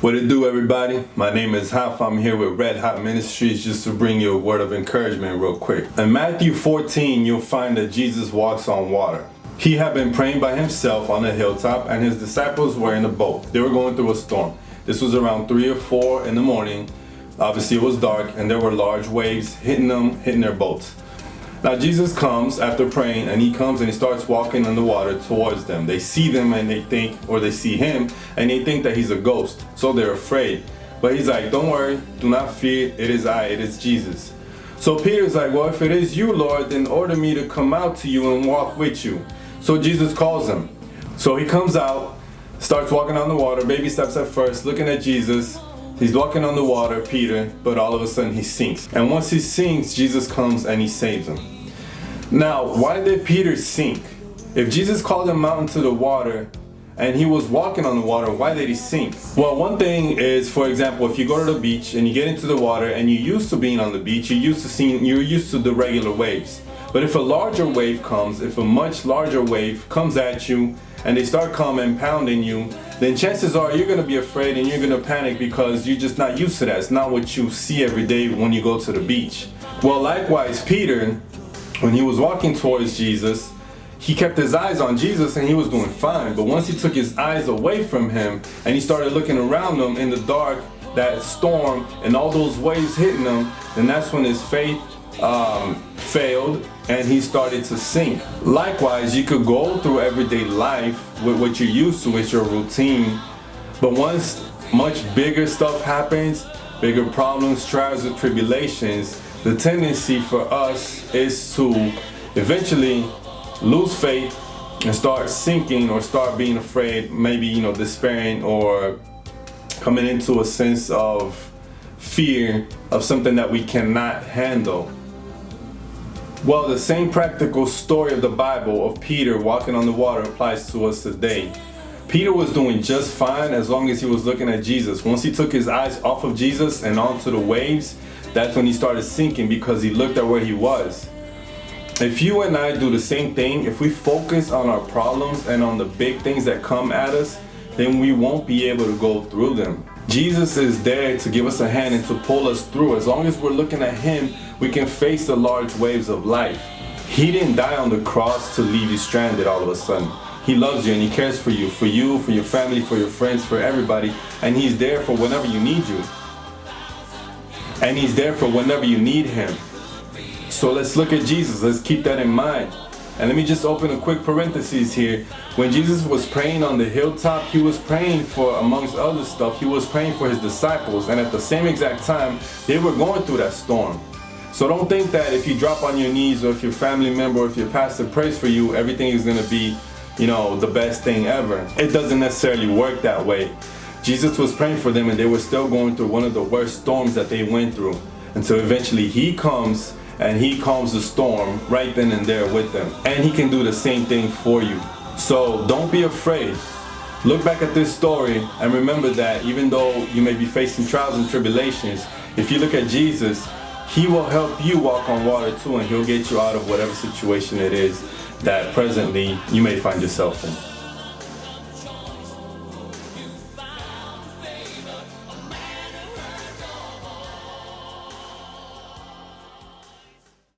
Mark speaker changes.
Speaker 1: What it do, everybody? My name is Hott. I'm here with Red Hot Ministries just to bring you a word of encouragement real quick. In Matthew 14, you'll find that Jesus walks on water. He had been praying by himself on a hilltop, and his disciples were in a boat. They were going through a storm. This was around 3 or 4 in the morning. Obviously, it was dark, and there were large waves hitting their boats. Now Jesus comes after praying, and he comes and he starts walking on the water towards them. They see them and they think, or they see him and they think that he's a ghost, so they're afraid. But he's like, don't worry, do not fear, it is I, it is Jesus. So Peter's like, well, if it is you, Lord, then order me to come out to you and walk with you. So Jesus calls him. So he comes out, starts walking on the water, baby steps at first, looking at Jesus. He's walking on the water, Peter, but all of a sudden he sinks. And once he sinks, Jesus comes and he saves him. Now, why did Peter sink? If Jesus called him out into the water and he was walking on the water, why did he sink? Well, one thing is, for example, if you go to the beach and you get into the water and you're used to being on the beach, you're used to the regular waves. But if a larger wave comes, if a much larger wave comes at you and they start coming, pounding you, then chances are you're going to be afraid and you're going to panic because you're just not used to that. It's not what you see every day when you go to the beach. Well, likewise, Peter, when he was walking towards Jesus, he kept his eyes on Jesus and he was doing fine. But once he took his eyes away from him and he started looking around him in the dark, that storm and all those waves hitting him, then that's when his faith failed and he started to sink. Likewise, you could go through everyday life with what you're used to, with your routine, but once much bigger stuff happens, bigger problems, trials, and tribulations, the tendency for us is to eventually lose faith and start sinking or start being afraid, maybe, despairing or coming into a sense of fear of something that we cannot handle. Well, the same practical story of the Bible of Peter walking on the water applies to us today. Peter was doing just fine as long as he was looking at Jesus. Once he took his eyes off of Jesus and onto the waves, that's when he started sinking because he looked at where he was. If you and I do the same thing, if we focus on our problems and on the big things that come at us, then we won't be able to go through them. Jesus is there to give us a hand and to pull us through. As long as we're looking at him, we can face the large waves of life. He didn't die on the cross to leave you stranded all of a sudden. He loves you and he cares for you, for your family, for your friends, for everybody. And he's there for whenever you need you. And he's there for whenever you need him. So let's look at Jesus. Let's keep that in mind. And let me just open a quick parenthesis here. When Jesus was praying on the hilltop, he was praying for, amongst other stuff, he was praying for his disciples. And at the same exact time, they were going through that storm. So don't think that if you drop on your knees or if your family member or if your pastor prays for you, everything is going to be, the best thing ever. It doesn't necessarily work that way. Jesus was praying for them and they were still going through one of the worst storms that they went through. And so eventually he comes and he calms the storm right then and there with them. And he can do the same thing for you. So don't be afraid. Look back at this story and remember that even though you may be facing trials and tribulations, if you look at Jesus, he will help you walk on water too, and he'll get you out of whatever situation it is that presently you may find yourself in.